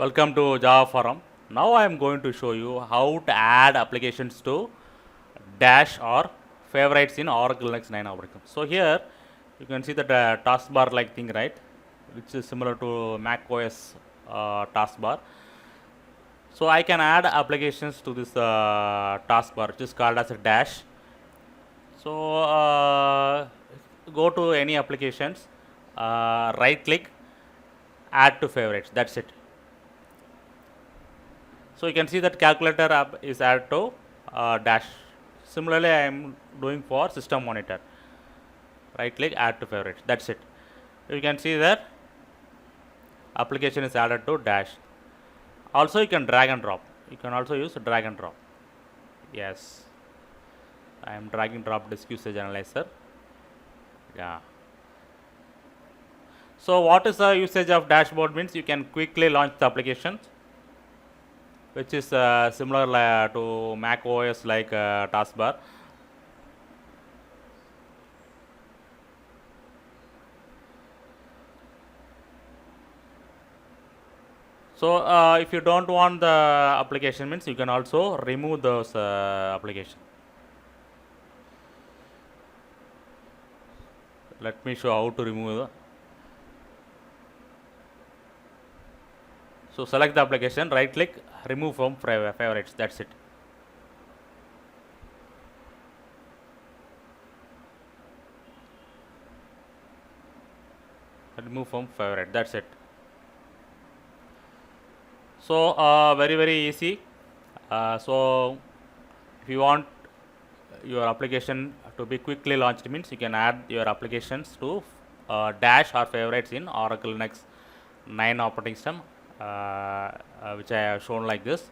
Welcome to Java Forum. Now I am going to show you how to add applications to Dash or favorites in Oracle Linux 9 operating. So here you can see that taskbar like thing, right, which is similar to Mac OS taskbar. So I can add applications to this taskbar, which is called as a Dash. So go to any applications, right click, add to favorites. That's it. So you can see that calculator app is added to Dash. Similarly, I am doing for system monitor. Right click, add to favorites. That's it. You can see that application is added to Dash. Also, you can drag and drop. You can also use drag and drop. Yes, I am dragging drop disk usage analyzer. Yeah. So what is the usage of dashboard means you can quickly launch the applications, which is similar to Mac OS like taskbar. So if you don't want the application means you can also remove those application. Let me show how to remove the. So select the application, right click, remove from favorites. That's it. Remove from favorite. That's it. So very easy. So if you want your application to be quickly launched means you can add your applications to Dash or favorites in Oracle Linux 9 operating system, which I have shown like this.